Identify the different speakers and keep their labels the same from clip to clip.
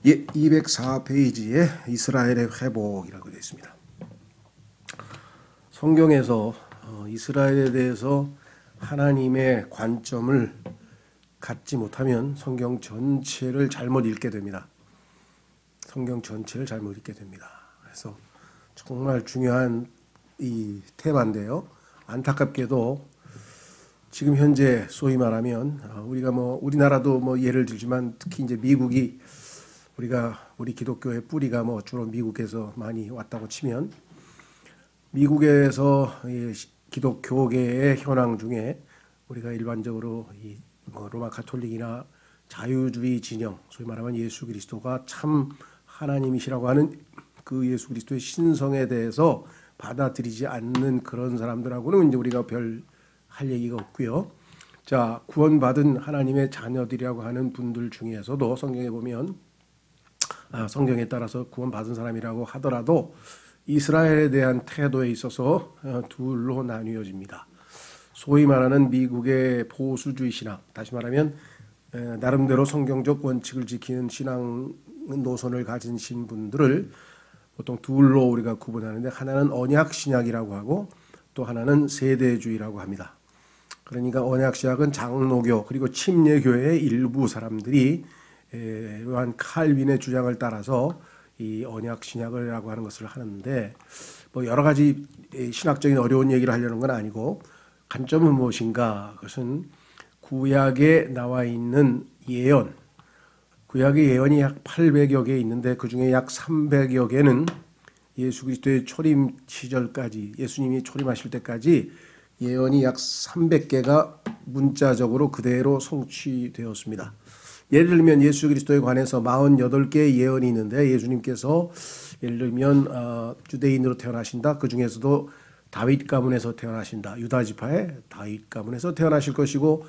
Speaker 1: 예, 204페이지에 이스라엘의 회복이라고 되어 있습니다. 성경에서 이스라엘에 대해서 하나님의 관점을 갖지 못하면 성경 전체를 잘못 읽게 됩니다. 성경 전체를 잘못 읽게 됩니다. 그래서 정말 중요한 이 테마인데요. 안타깝게도 지금 현재 소위 말하면 우리가 우리나라도 예를 들지만 특히 이제 미국이 우리 기독교의 뿌리가 주로 미국에서 많이 왔다고 치면 미국에서 기독교계의 현황 중에 우리가 일반적으로 로마 가톨릭이나 자유주의 진영, 소위 말하면 예수 그리스도가 참 하나님이시라고 하는 그 예수 그리스도의 신성에 대해서 받아들이지 않는 그런 사람들하고는 이제 우리가 별 할 얘기가 없고요. 자, 구원받은 하나님의 자녀들이라고 하는 분들 중에서도 성경에 보면 성경에 따라서 구원받은 사람이라고 하더라도 이스라엘에 대한 태도에 있어서 둘로 나뉘어집니다. 소위 말하는 미국의 보수주의 신학, 다시 말하면 나름대로 성경적 원칙을 지키는 신앙 노선을 가진 분들을 보통 둘로 우리가 구분하는데, 하나는 언약 신약이라고 하고 또 하나는 세대주의라고 합니다. 그러니까 언약 신약은 장로교 그리고 침례교회의 일부 사람들이 요한 칼빈의 주장을 따라서 이 언약 신약이라고 하는 것을 하는데, 여러 가지 신학적인 어려운 얘기를 하려는 건 아니고, 관점은 무엇인가? 그것은 구약에 나와 있는 예언, 구약의 예언이 약 800여 개 있는데 그 중에 약 300여 개는 예수 그리스도의 초림 시절까지, 예수님이 초림하실 때까지 예언이 약 300개가 문자적으로 그대로 성취되었습니다. 예를 들면 예수 그리스도에 관해서 48개의 예언이 있는데, 예수님께서 예를 들면 유대인으로 태어나신다. 그 중에서도 다윗 가문에서 태어나신다. 유다 지파의 다윗 가문에서 태어나실 것이고,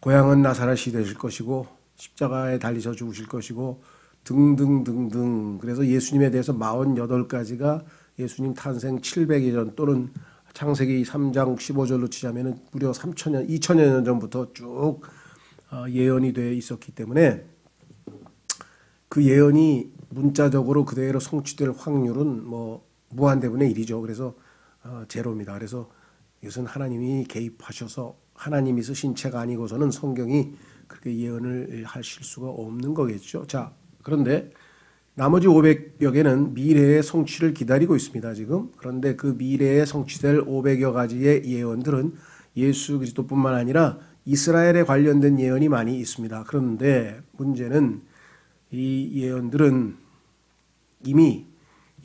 Speaker 1: 고향은 나사렛이 되실 것이고, 십자가에 달리셔 죽으실 것이고, 등등등등. 그래서 예수님에 대해서 48가지가 예수님 탄생 700여 년 또는 창세기 3장 15절로 치자면 무려 3,000년, 2,000여 년 전부터 쭉 예언이 되어 있었기 때문에 그 예언이 문자적으로 그대로 성취될 확률은 무한대분의 1이죠. 그래서 제로입니다. 그래서 이것은 하나님이 개입하셔서 하나님이 쓰신 책 아니고서는 성경이 그렇게 예언을 하실 수가 없는 거겠죠. 자, 그런데 나머지 500여 개는 미래의 성취를 기다리고 있습니다, 지금. 그런데 그 미래에 성취될 500여 가지의 예언들은 예수 그리스도뿐만 아니라 이스라엘에 관련된 예언이 많이 있습니다. 그런데 문제는 이 예언들은 이미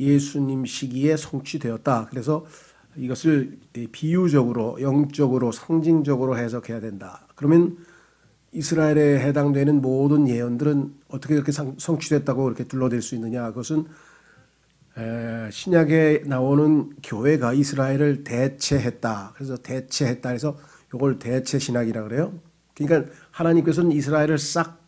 Speaker 1: 예수님 시기에 성취되었다. 그래서 이것을 비유적으로, 영적으로, 상징적으로 해석해야 된다. 그러면 이스라엘에 해당되는 모든 예언들은 어떻게 그렇게 성취됐다고 그렇게 둘러댈 수 있느냐? 그것은 신약에 나오는 교회가 이스라엘을 대체했다. 그래서 대체했다. 그래서 이걸 대체 신학이라고 그래요. 그러니까 하나님께서는 이스라엘을 싹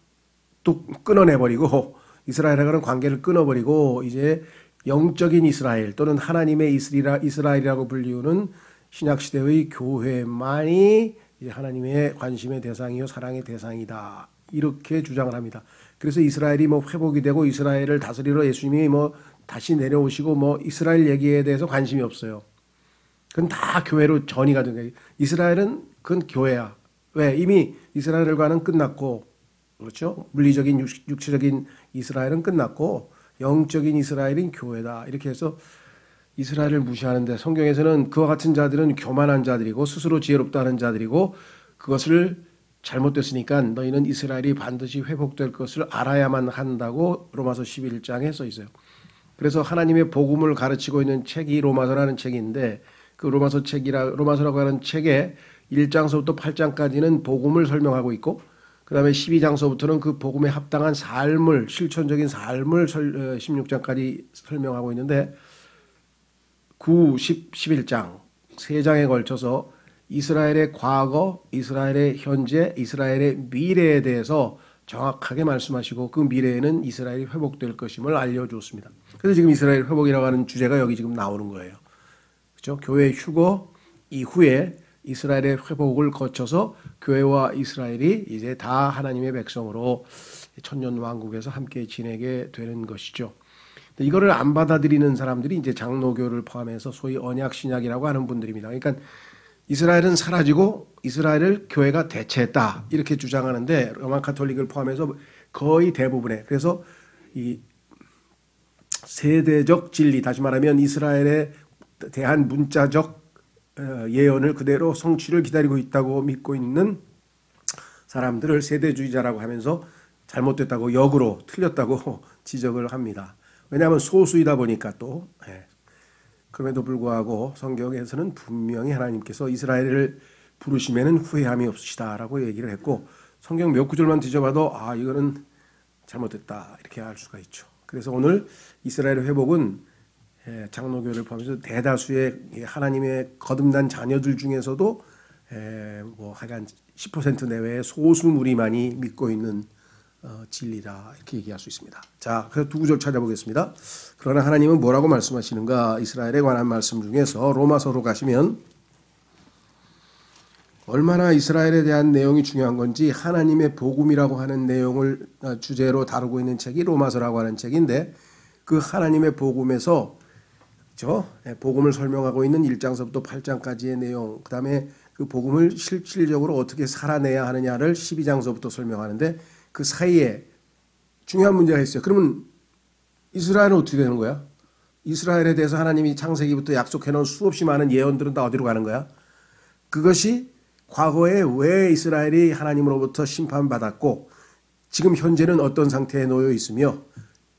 Speaker 1: 뚝 끊어내버리고, 이스라엘하고는 관계를 끊어버리고, 이제 영적인 이스라엘 또는 하나님의 이스라엘이라고 불리우는 신약시대의 교회만이 이제 하나님의 관심의 대상이요 사랑의 대상이다, 이렇게 주장을 합니다. 그래서 이스라엘이 회복이 되고 이스라엘을 다스리러 예수님이 다시 내려오시고 이스라엘 얘기에 대해서 관심이 없어요. 그건 다 교회로 전이가 된 거예요. 이스라엘은 그건 교회야. 왜? 이미 이스라엘과는 끝났고, 그렇죠? 물리적인 육체적인 이스라엘은 끝났고 영적인 이스라엘인 교회다. 이렇게 해서 이스라엘을 무시하는데, 성경에서는 그와 같은 자들은 교만한 자들이고 스스로 지혜롭다는 자들이고 그것을 잘못됐으니까 너희는 이스라엘이 반드시 회복될 것을 알아야만 한다고 로마서 11장에 써 있어요. 그래서 하나님의 복음을 가르치고 있는 책이 로마서라는 책인데, 그 로마서라고 하는 책의 1장서부터 8장까지는 복음을 설명하고 있고, 그 다음에 12장서부터는 그 복음에 합당한 삶을, 실천적인 삶을 16장까지 설명하고 있는데, 9, 10, 11장 3장에 걸쳐서 이스라엘의 과거, 이스라엘의 현재, 이스라엘의 미래에 대해서 정확하게 말씀하시고, 그 미래에는 이스라엘이 회복될 것임을 알려주었습니다. 그래서 지금 이스라엘 회복이라고 하는 주제가 여기 지금 나오는 거예요. 그렇죠? 교회 휴거 이후에 이스라엘의 회복을 거쳐서 교회와 이스라엘이 이제 다 하나님의 백성으로 천년 왕국에서 함께 지내게 되는 것이죠. 이거를 안 받아들이는 사람들이 이제 장로교를 포함해서 소위 언약 신약이라고 하는 분들입니다. 그러니까 이스라엘은 사라지고 이스라엘을 교회가 대체했다 이렇게 주장하는데 로마 가톨릭을 포함해서 거의 대부분의, 그래서 이 세대적 진리, 다시 말하면 이스라엘에 대한 문자적 예언을 그대로 성취를 기다리고 있다고 믿고 있는 사람들을 세대주의자라고 하면서 잘못됐다고, 역으로 틀렸다고 지적을 합니다. 왜냐하면 소수이다 보니까 또. 그럼에도 불구하고 성경에서는 분명히 하나님께서 이스라엘을 부르시면은 후회함이 없으시다라고 얘기를 했고, 성경 몇 구절만 뒤져봐도 이거는 잘못됐다 이렇게 알 수가 있죠. 그래서 오늘 이스라엘의 회복은 장로교를 포함해서 대다수의 하나님의 거듭난 자녀들 중에서도 뭐 하여간 10% 내외의 소수 무리만이 믿고 있는 진리다 이렇게 얘기할 수 있습니다. 자, 그래서 두 구절 찾아보겠습니다. 그러나 하나님은 뭐라고 말씀하시는가? 이스라엘에 관한 말씀 중에서 로마서로 가시면 얼마나 이스라엘에 대한 내용이 중요한 건지 하나님의 복음이라고 하는 내용을 주제로 다루고 있는 책이 로마서라고 하는 책인데, 그 하나님의 복음에서 복음을 설명하고 있는 1장서부터 8장까지의 내용, 그 다음에 그 복음을 실질적으로 어떻게 살아내야 하느냐를 12장서부터 설명하는데, 그 사이에 중요한 문제가 있어요. 그러면 이스라엘은 어떻게 되는 거야? 이스라엘에 대해서 하나님이 창세기부터 약속해놓은 수없이 많은 예언들은 다 어디로 가는 거야? 그것이 과거에 왜 이스라엘이 하나님으로부터 심판받았고 지금 현재는 어떤 상태에 놓여 있으며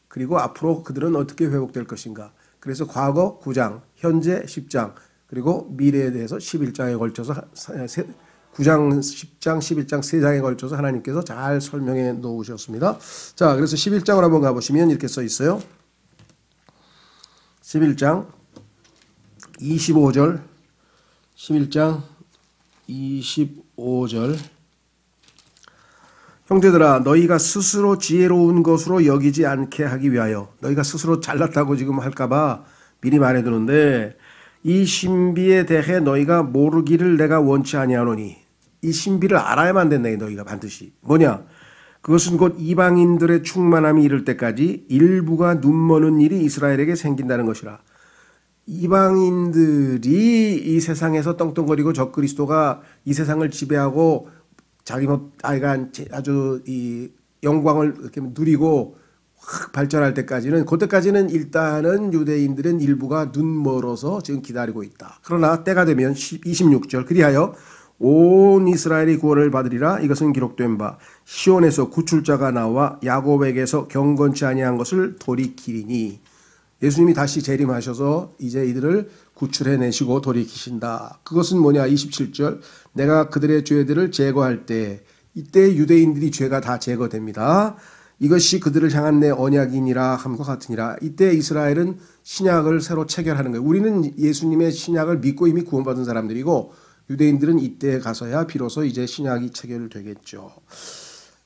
Speaker 1: 그리고 앞으로 그들은 어떻게 회복될 것인가. 그래서 과거 9장, 현재 10장, 그리고 미래에 대해서 11장에 걸쳐서 9장, 10장, 11장 3장에 걸쳐서 하나님께서 잘 설명해 놓으셨습니다. 자, 그래서 11장을 한번 가보시면 이렇게 써 있어요. 11장 25절, 11장 25절. 형제들아, 너희가 스스로 지혜로운 것으로 여기지 않게 하기 위하여, 너희가 스스로 잘났다고 지금 할까봐 미리 말해두는데, 이 신비에 대해 너희가 모르기를 내가 원치 아니하노니, 이 신비를 알아야만 된다. 너희가 반드시 뭐냐? 그것은 곧 이방인들의 충만함이 이를 때까지 일부가 눈머는 일이 이스라엘에게 생긴다는 것이라. 이방인들이 이 세상에서 떵떵거리고 적그리스도가 이 세상을 지배하고 자기 아주 이 영광을 이렇게 누리고 확 발전할 때까지는, 그때까지는 일단은 유대인들은 일부가 눈멀어서 지금 기다리고 있다. 그러나 때가 되면 26절, 그리하여 온 이스라엘이 구원을 받으리라. 이것은 기록된 바 시온에서 구출자가 나와 야곱에게서 경건치 아니한 것을 돌이키리니. 예수님이 다시 재림하셔서 이제 이들을 구출해내시고 돌이키신다. 그것은 뭐냐? 27절, 내가 그들의 죄들을 제거할 때, 이때 유대인들이 죄가 다 제거됩니다. 이것이 그들을 향한 내 언약이니라 함과 같으니라. 이때 이스라엘은 신약을 새로 체결하는 거예요. 우리는 예수님의 신약을 믿고 이미 구원받은 사람들이고, 유대인들은 이때 가서야 비로소 이제 신약이 체결되겠죠.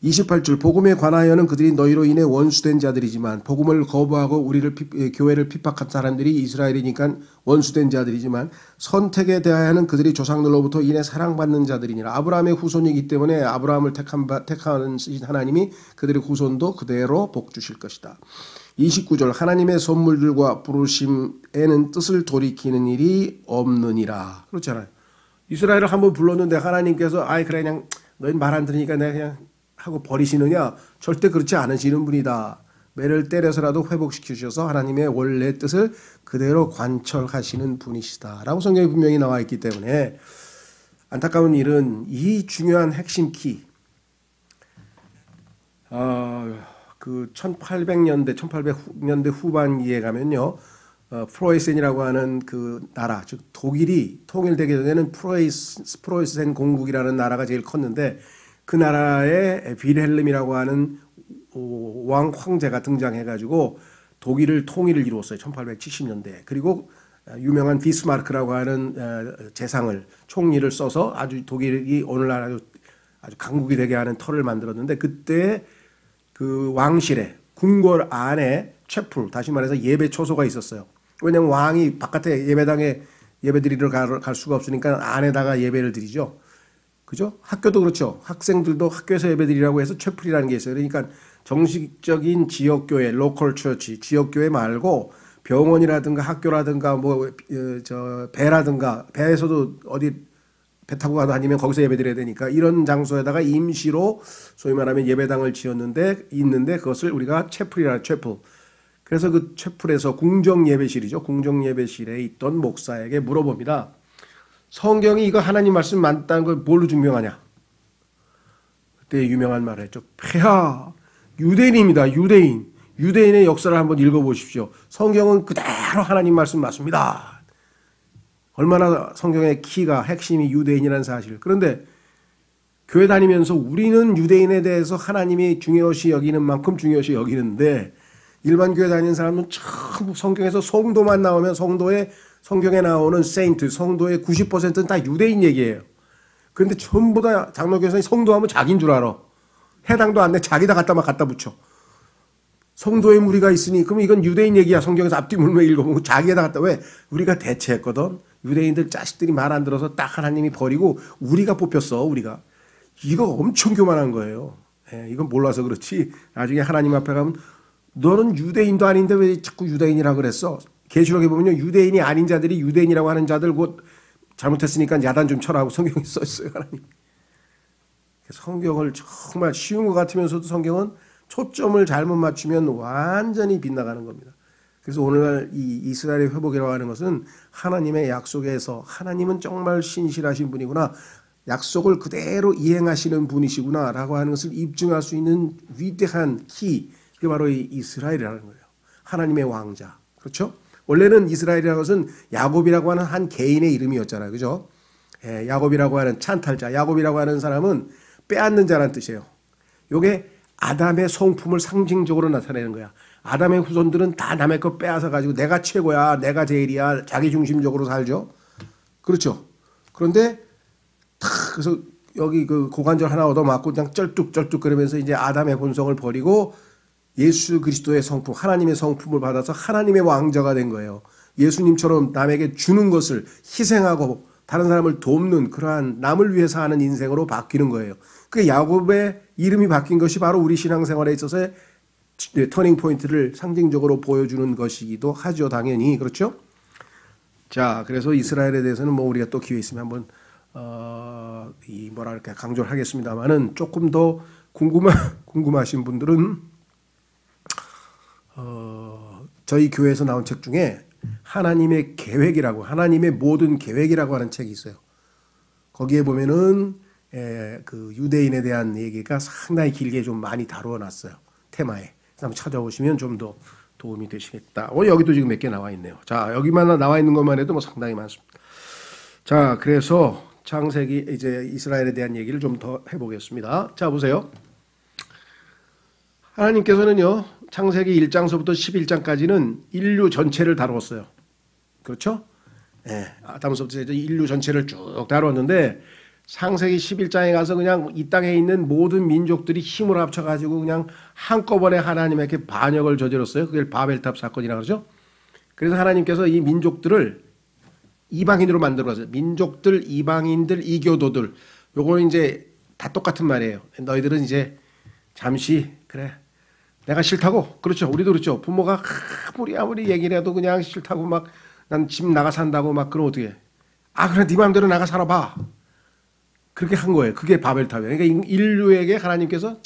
Speaker 1: 28절, 복음에 관하여는 그들이 너희로 인해 원수된 자들이지만, 복음을 거부하고 교회를 핍박한 사람들이 이스라엘이니까 원수된 자들이지만, 선택에 대하여는 그들이 조상들로부터 인해 사랑받는 자들이니라. 아브라함의 후손이기 때문에 아브라함을 택하는 하나님이 그들의 후손도 그대로 복 주실 것이다. 29절, 하나님의 선물들과 부르심에는 뜻을 돌이키는 일이 없느니라. 그렇잖아요. 이스라엘을 한번 불렀는데 하나님께서 그래 그냥 너희 말 안 들으니까 내가 그냥 하고 버리시느냐? 절대 그렇지 않으시는 분이다. 매를 때려서라도 회복시키셔서 하나님의 원래 뜻을 그대로 관철하시는 분이시다 라고 성경에 분명히 나와 있기 때문에, 안타까운 일은 이 중요한 핵심 키, 그 1800년대 후반기에 가면요, 프로이센이라고 하는 그 나라, 즉 독일이 통일되게 되는 프로이센 공국이라는 나라가 제일 컸는데, 그 나라에 빌헬름이라고 하는 왕 황제가 등장해가지고 독일을 통일을 이루었어요. 1870년대. 그리고 유명한 비스마르크라고 하는 재상을, 총리를 써서 아주 독일이 오늘날 아주 강국이 되게 하는 터를 만들었는데, 그때 그 왕실에, 궁궐 안에 채플, 다시 말해서 예배 초소가 있었어요. 왜냐하면 왕이 바깥에 예배당에 예배 드리러 갈 수가 없으니까 안에다가 예배를 드리죠. 그죠? 학교도 그렇죠. 학생들도 학교에서 예배드리라고 해서 채플이라는 게 있어요. 그러니까 정식적인 지역교회, 로컬 처치, 지역교회 말고 병원이라든가 학교라든가 배라든가 배에서도 어디 배 타고 가도 아니면 거기서 예배드려야 되니까 이런 장소에다가 임시로 소위 말하면 예배당을 있는데 그것을 우리가 채플. 그래서 그 채플에서 궁정 예배실이죠. 궁정 예배실에 있던 목사에게 물어봅니다. 성경이 이거 하나님 말씀 맞다는 걸 뭘로 증명하냐? 그때 유명한 말을 했죠. 폐하 유대인입니다. 유대인의 역사를 한번 읽어보십시오. 성경은 그대로 하나님 말씀 맞습니다. 얼마나 성경의 키가 핵심이 유대인이라는 사실. 그런데 교회 다니면서 우리는 유대인에 대해서 하나님이 중요시 여기는 만큼 중요시 여기는데 일반 교회 다니는 사람은 전부 성경에서 성도만 나오면 성경에 나오는 세인트, 성도의 90%는 다 유대인 얘기예요. 그런데 전부 다 장로교에서 성도하면 자기인 줄 알아. 해당도 안 내. 자기다 갖다 붙여. 성도의 무리가 있으니 그럼 이건 유대인 얘기야. 성경에서 앞뒤 물면 읽어보고 자기에다 갖다. 왜? 우리가 대체했거든. 유대인들 자식들이 말 안 들어서 딱 하나님이 버리고 우리가 뽑혔어. 우리가. 이거 엄청 교만한 거예요. 이건 몰라서 그렇지. 나중에 하나님 앞에 가면 너는 유대인도 아닌데 왜 자꾸 유대인이라고 그랬어? 계시록에 보면요. 유대인이 아닌 자들이 유대인이라고 하는 자들 곧 잘못했으니까 야단 좀 쳐라 하고 성경에 써 있어요. 하나님. 성경을 정말 쉬운 것 같으면서도 성경은 초점을 잘못 맞추면 완전히 빗나가는 겁니다. 그래서 오늘날 이 이스라엘의 회복이라고 하는 것은 하나님의 약속에서 하나님은 정말 신실하신 분이구나. 약속을 그대로 이행하시는 분이시구나 라고 하는 것을 입증할 수 있는 위대한 키. 그게 바로 이 이스라엘이라는 거예요. 하나님의 왕자. 그렇죠? 원래는 이스라엘이라는 것은 야곱이라고 하는 한 개인의 이름이었잖아요. 그죠? 야곱이라고 하는 찬탈자. 야곱이라고 하는 사람은 빼앗는 자라는 뜻이에요. 이게 아담의 성품을 상징적으로 나타내는 거야. 아담의 후손들은 다 남의 거 빼앗아 가지고 내가 최고야, 내가 제일이야, 자기 중심적으로 살죠. 그렇죠. 그런데 그래서 여기 그 고관절 하나 얻어맞고 그냥 쩔뚝쩔뚝 그러면서 이제 아담의 본성을 버리고 예수 그리스도의 성품, 하나님의 성품을 받아서 하나님의 왕자가 된 거예요. 예수님처럼 남에게 주는 것을 희생하고 다른 사람을 돕는 그러한 남을 위해 사는 인생으로 바뀌는 거예요. 그 야곱의 이름이 바뀐 것이 바로 우리 신앙생활에 있어서의 터닝 포인트를 상징적으로 보여주는 것이기도 하죠. 당연히. 그렇죠? 자, 그래서 이스라엘에 대해서는 뭐 우리가 또 기회 있으면 한번 뭐랄까 강조를 하겠습니다만은 조금 더 궁금하신 분들은 저희 교회에서 나온 책 중에 하나님의 계획이라고, 하나님의 모든 계획이라고 하는 책이 있어요. 거기에 보면은 그 유대인에 대한 얘기가 상당히 길게 좀 많이 다루어 놨어요. 테마에. 한번 찾아보시면 좀 더 도움이 되시겠다. 여기도 지금 몇 개 나와 있네요. 자, 여기만 나와 있는 것만 해도 뭐 상당히 많습니다. 자, 그래서 창세기 이제 이스라엘에 대한 얘기를 좀 더 해보겠습니다. 자, 보세요. 하나님께서는요, 창세기 1장서부터 11장까지는 인류 전체를 다루었어요. 그렇죠? 아담서부터 이제 인류 전체를 쭉 다루었는데 창세기 11장에 가서 그냥 이 땅에 있는 모든 민족들이 힘을 합쳐가지고 그냥 한꺼번에 하나님에게 반역을 저질렀어요. 그게 바벨탑 사건이라고 그러죠. 그래서 하나님께서 이 민족들을 이방인으로 만들어서 민족들, 이방인들, 이교도들 요거는 이제 다 똑같은 말이에요. 너희들은 이제 잠시 그래 내가 싫다고. 그렇죠. 우리도 그렇죠. 부모가 아무리 얘기를 해도 그냥 싫다고 막 난 집 나가 산다고 막 그럼 어떻게 해? 그래 네 마음대로 나가 살아봐. 그렇게 한 거예요. 그게 바벨탑이에요. 그러니까 인류에게 하나님께서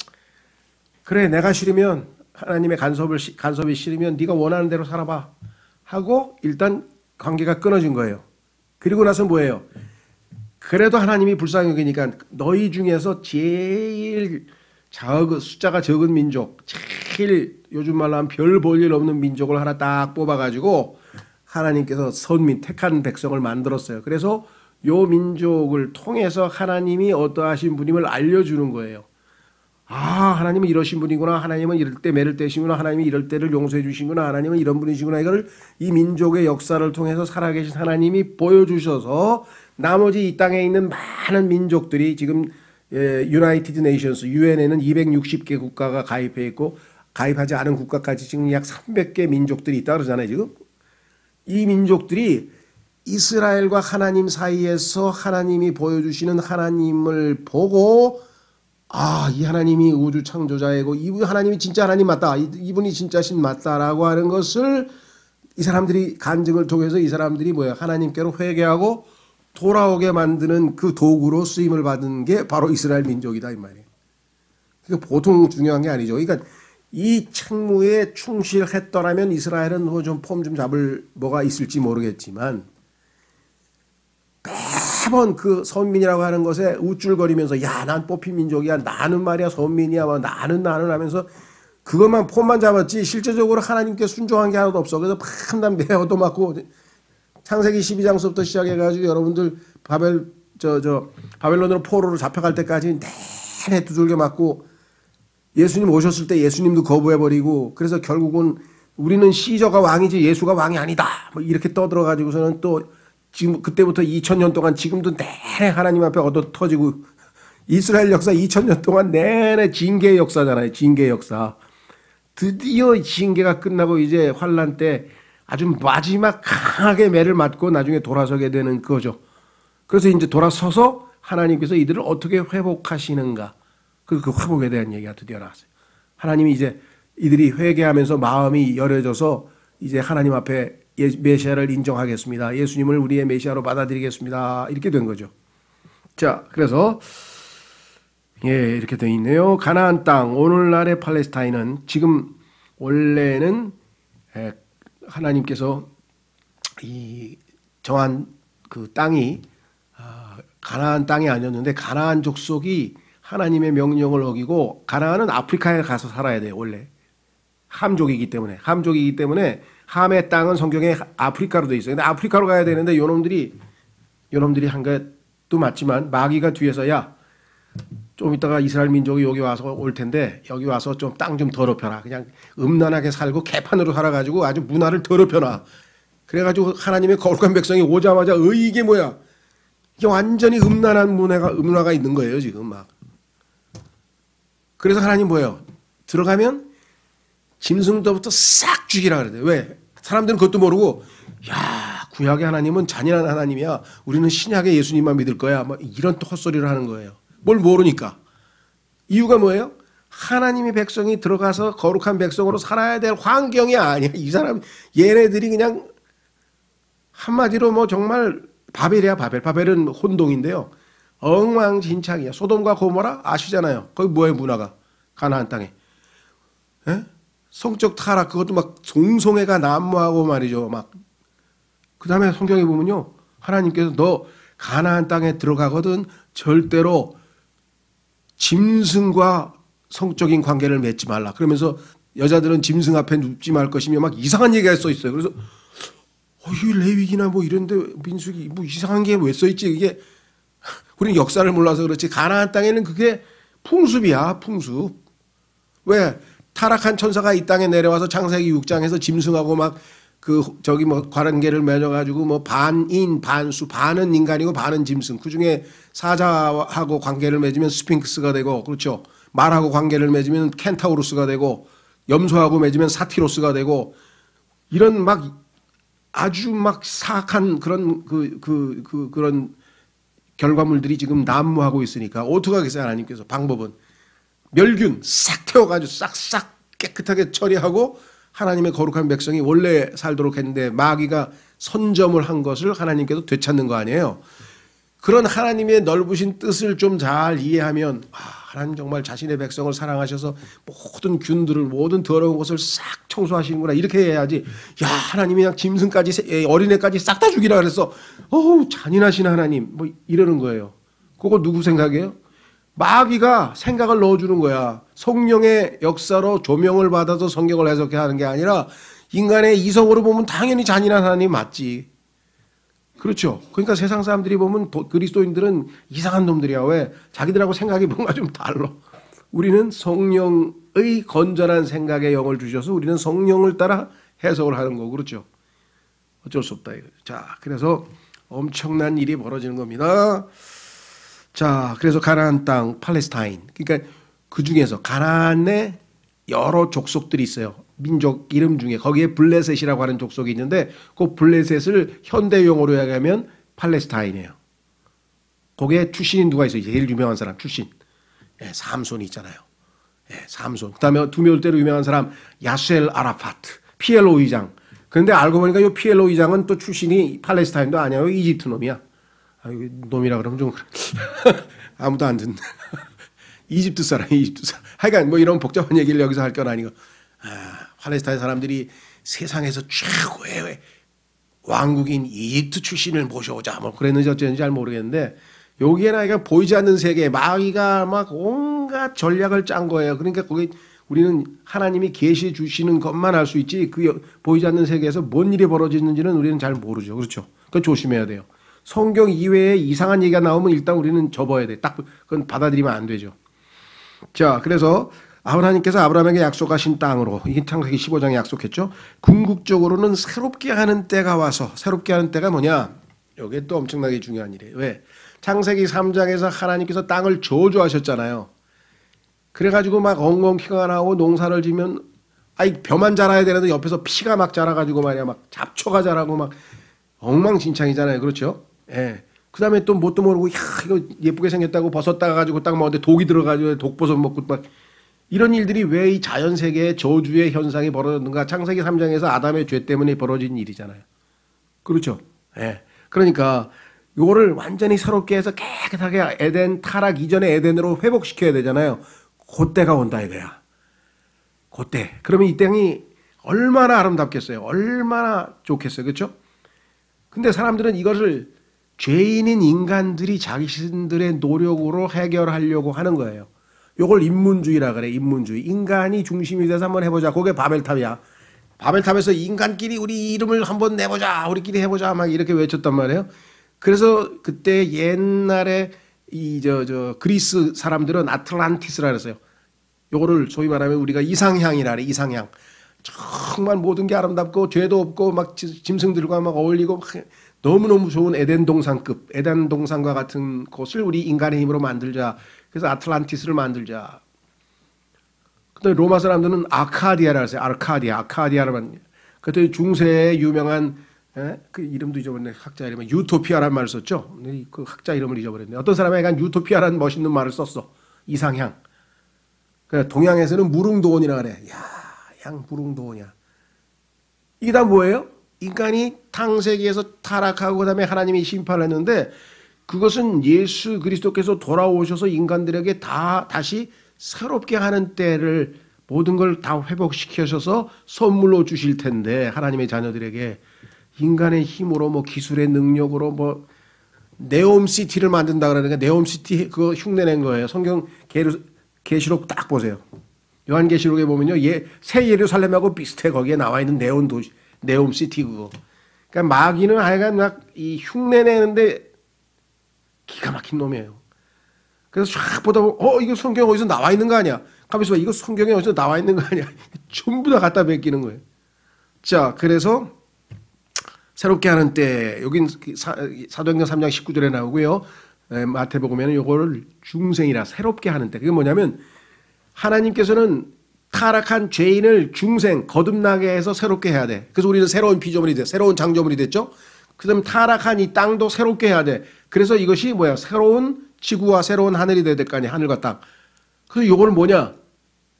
Speaker 1: 그래 내가 싫으면 하나님의 간섭이 싫으면 네가 원하는 대로 살아봐 하고 일단 관계가 끊어진 거예요. 그리고 나서 뭐예요? 그래도 하나님이 불쌍히 여기니까 너희 중에서 제일 숫자가 적은 민족, 제일 요즘 말로 하면 별 볼 일 없는 민족을 하나 딱 뽑아가지고 하나님께서 선민, 택한 백성을 만들었어요. 그래서 요 민족을 통해서 하나님이 어떠하신 분임을 알려주는 거예요. 하나님은 이러신 분이구나. 하나님은 이럴 때 매를 떼시구나. 하나님이 이럴 때를 용서해 주시구나. 하나님은 이런 분이시구나. 이걸 이 민족의 역사를 통해서 살아계신 하나님이 보여주셔서 나머지 이 땅에 있는 많은 민족들이 지금 유나이티드 네이션스 유엔에는 260개 국가가 가입해 있고 가입하지 않은 국가까지 지금 약 300개 민족들이 있다 그러잖아요. 지금 이 민족들이 이스라엘과 하나님 사이에서 하나님이 보여주시는 하나님을 보고 이 하나님이 우주 창조자이고 이 하나님이 진짜 하나님 맞다. 이분이 진짜 신 맞다라고 하는 것을 이 사람들이 간증을 통해서 이 사람들이 하나님께로 회개하고 돌아오게 만드는 그 도구로 쓰임을 받은 게 바로 이스라엘 민족이다 이 말이에요. 그게 보통 중요한 게 아니죠. 그러니까 이 책무에 충실했더라면 이스라엘은 좀 폼 좀 잡을 뭐가 있을지 모르겠지만 매번 그 선민이라고 하는 것에 우쭐거리면서 난 뽑힌 민족이야, 나는 말이야 선민이야, 나는 하면서 그것만 폼만 잡았지 실제적으로 하나님께 순종한 게 하나도 없어. 그래서 판단 매어도 맞고 창세기 12장서부터 시작해가지고 여러분들 바벨론으로 포로로 잡혀갈 때까지 내내 두들겨 맞고 예수님 오셨을 때 예수님도 거부해버리고 그래서 결국은 우리는 시저가 왕이지 예수가 왕이 아니다 이렇게 떠들어가지고서는 또 지금 그때부터 2000년 동안 지금도 내내 하나님 앞에 얻어 터지고 이스라엘 역사 2000년 동안 내내 징계의 역사잖아요. 징계의 역사. 드디어 징계가 끝나고 이제 환란 때 아주 마지막 강하게 매를 맞고 나중에 돌아서게 되는 거죠. 그래서 이제 돌아서서 하나님께서 이들을 어떻게 회복하시는가. 그 회복에 대한 얘기가 드디어 나왔어요. 하나님이 이제 이들이 회개하면서 마음이 열어져서 이제 하나님 앞에 메시아를 인정하겠습니다. 예수님을 우리의 메시아로 받아들이겠습니다. 이렇게 된 거죠. 자, 그래서 이렇게 돼 있네요. 가나안 땅, 오늘날의 팔레스타인은 지금 원래는 하나님께서 이 정한 그 땅이 가나안 땅이 아니었는데 가나안 족속이 하나님의 명령을 어기고 가나안은 아프리카에 가서 살아야 돼요. 원래 함족이기 때문에 함의 땅은 성경에 아프리카로 돼 있어요. 근데 아프리카로 가야 되는데 요놈들이 한 것도 맞지만 마귀가 뒤에서 좀 이따가 이스라엘 민족이 여기 와서 올 텐데 여기 와서 좀 땅 좀 더럽혀라. 그냥 음란하게 살고 개판으로 살아가지고 아주 문화를 더럽혀놔. 그래가지고 하나님의 거룩한 백성이 오자마자 이게 뭐야? 이게 완전히 음란한 문화가 있는 거예요 지금 막. 그래서 하나님 뭐예요? 들어가면 짐승부터 싹 죽이라 그래요. 왜? 사람들은 그것도 모르고 구약의 하나님은 잔인한 하나님이야. 우리는 신약의 예수님만 믿을 거야. 이런 또 헛소리를 하는 거예요. 뭘 모르니까. 이유가 뭐예요? 하나님의 백성이 들어가서 거룩한 백성으로 살아야 될 환경이 아니야. 이 사람 얘네들이 그냥 한마디로 정말 바벨이야. 바벨은 혼동인데요. 엉망진창이야. 소돔과 고모라 아시잖아요. 거기 뭐예요 문화가? 가나안 땅에. 성적 타락 그것도 막 송송해가 난무하고 말이죠. 그 다음에 성경에 보면요. 하나님께서 너 가나안 땅에 들어가거든 절대로 짐승과 성적인 관계를 맺지 말라. 그러면서 여자들은 짐승 앞에 눕지 말 것이며 이상한 얘기가 써 있어요. 그래서 이 레위기나 이런데 민수기 이상한 게 왜 써 있지? 이게 우리는 역사를 몰라서 그렇지 가나안 땅에는 그게 풍습이야. 풍습. 왜? 타락한 천사가 이 땅에 내려와서 창세기 6장에서 짐승하고 관계를 맺어가지고 반인 반수 반은 인간이고 반은 짐승 그 중에 사자하고 관계를 맺으면 스핑크스가 되고 그렇죠. 말하고 관계를 맺으면 켄타우루스가 되고 염소하고 맺으면 사티로스가 되고 이런 아주 사악한 그런 그런 결과물들이 지금 난무하고 있으니까 어떻게 하겠어요 하나님께서 방법은 멸균 싹 태워가지고 싹싹 깨끗하게 처리하고 하나님의 거룩한 백성이 원래 살도록 했는데 마귀가 선점을 한 것을 하나님께서 되찾는 거 아니에요. 그런 하나님의 넓으신 뜻을 좀 잘 이해하면 하나님 정말 자신의 백성을 사랑하셔서 모든 균들을 모든 더러운 것을 싹 청소하시는구나 이렇게 해야지 하나님이 그냥 짐승까지 어린애까지 싹 다 죽이라 그래서 잔인하신 하나님 이러는 거예요. 그거 누구 생각이에요? 마귀가 생각을 넣어주는 거야. 성령의 역사로 조명을 받아서 성경을 해석해 하는 게 아니라 인간의 이성으로 보면 당연히 잔인한 하나님 맞지. 그렇죠. 그러니까 세상 사람들이 보면 그리스도인들은 이상한 놈들이야. 왜? 자기들하고 생각이 뭔가 좀 달라. 우리는 성령의 건전한 생각의 영을 주셔서 우리는 성령을 따라 해석을 하는 거고 그렇죠. 어쩔 수 없다. 자, 그래서 엄청난 일이 벌어지는 겁니다. 자, 그래서 가나안 땅, 팔레스타인. 그러니까 그 중에서 가나안에 여러 족속들이 있어요. 민족 이름 중에 거기에 블레셋이라고 하는 족속이 있는데 그 블레셋을 현대 용어로 이야기하면 팔레스타인이에요. 거기에 출신이 누가 있어요? 제일 유명한 사람 출신. 예, 삼손이 있잖아요. 예, 삼손. 그다음에 두 명대로 유명한 사람 야셀 아라파트, PLO 의장. 그런데 알고 보니까 이 PLO 의장은 또 출신이 팔레스타인도 아니에요. 이집트 놈이야. 아, 놈이라 그러면 좀 아무도 안 듣네. 이집트 사람. 하여간 뭐 이런 복잡한 얘기를 여기서 할 건 아니고. 팔레스타인 사람들이 세상에서 최고의 왕국인 이집트 출신을 모셔오자 뭐 그랬는지 어쨌는지 잘 모르겠는데 여기에는 그러니까 보이지 않는 세계 마귀가 막 온갖 전략을 짠 거예요. 그러니까 거기 우리는 하나님이 계시해 주시는 것만 알 수 있지 그 보이지 않는 세계에서 뭔 일이 벌어지는지는 우리는 잘 모르죠. 그렇죠? 그건 조심해야 돼요. 성경 이외에 이상한 얘기가 나오면 일단 우리는 접어야 돼. 딱 그건 받아들이면 안 되죠. 자, 그래서 하나님께서 아브라함에게 약속하신 땅으로 이게 창세기 15장에 약속했죠. 궁극적으로는 새롭게 하는 때가 와서 새롭게 하는 때가 뭐냐? 이게 또 엄청나게 중요한 일이에요. 왜? 창세기 3장에서 하나님께서 땅을 저주하셨잖아요. 그래가지고 막 엉겅퀴가 나오고 농사를 지면 아이 벼만 자라야 되는데 옆에서 피가 막 자라가지고 말이야 막 잡초가 자라고 막 엉망진창이잖아요. 그렇죠? 예. 그 다음에 또 뭣도 모르고 야 이거 예쁘게 생겼다고 버섯 따가지고 딱 먹는데 독이 들어가지고 독버섯 먹고 막 이런 일들이 왜 이 자연 세계의 저주의 현상이 벌어졌는가? 창세기 3장에서 아담의 죄 때문에 벌어진 일이잖아요. 그렇죠? 예. 그러니까 요거를 완전히 새롭게 해서 깨끗하게 에덴 타락 이전의 에덴으로 회복시켜야 되잖아요. 그때가 온다 이거야. 그때. 그러면 이 땅이 얼마나 아름답겠어요. 얼마나 좋겠어요. 그렇죠? 근데 사람들은 이것을 죄인인 인간들이 자신들의 노력으로 해결하려고 하는 거예요. 요걸 인문주의라 그래. 인문주의. 인간이 중심이 돼서 한번 해보자. 그게 바벨탑이야. 바벨탑에서 인간끼리 우리 이름을 한번 내보자. 우리끼리 해보자. 막 이렇게 외쳤단 말이에요. 그래서 그때 옛날에 이 그리스 사람들은 아틀란티스라 그랬어요. 요거를 소위 말하면 우리가 이상향이라 그래. 이상향. 정말 모든 게 아름답고 죄도 없고 막 짐승들과 막 어울리고 너무너무 좋은 에덴 동산급, 에덴 동산과 같은 곳을 우리 인간의 힘으로 만들자. 그래서 아틀란티스를 만들자. 그다음에 로마 사람들은 아카디아라 했어요. 아카디아라만. 그때 중세에 유명한 그 이름도 잊어버렸네. 학자 이름은 유토피아라는 말을 썼죠. 그 학자 이름을 잊어버렸네. 어떤 사람이 약간 유토피아라는 멋있는 말을 썼어. 이상향. 그러니까 동양에서는 무릉도원이라 그래. 야, 양 무릉도원이야. 이게 다 뭐예요? 인간이 창세기에서 타락하고 그다음에 하나님이 심판을 했는데 그것은 예수 그리스도께서 돌아오셔서 인간들에게 다시 새롭게 하는 때를 모든 걸 다 회복시켜셔서 선물로 주실 텐데 하나님의 자녀들에게 인간의 힘으로 뭐 기술의 능력으로 뭐 네옴시티를 만든다 그러니까 네옴시티 그거 흉내낸 거예요. 성경 계시록 딱 보세요. 요한계시록에 보면요. 새 예루살렘하고 비슷해. 거기에 나와 있는 네온 도시, 네옴시티 그거. 그러니까 마귀는 하여간 막 이 흉내내는데 기가 막힌 놈이에요. 그래서 쫙 보다 보면 이거 성경 어디서 나와 있는 거 아니야? 가만있어 봐. 이거 성경에 어디서 나와 있는 거 아니야? 전부 다 갖다 베끼는 거예요. 자, 그래서 새롭게 하는 때 여긴 사도행전 3장 19절에 나오고요. 마태복음에는 요거를 중생이라 새롭게 하는 때. 그게 뭐냐면 하나님께서는 타락한 죄인을 중생 거듭나게 해서 새롭게 해야 돼. 그래서 우리는 새로운 피조물이 돼. 새로운 장조물이 됐죠. 그다음 타락한 이 땅도 새롭게 해야 돼. 그래서 이것이 뭐야? 새로운 지구와 새로운 하늘이 돼야 될 거 아니야. 하늘과 땅. 그래서 요거는 뭐냐?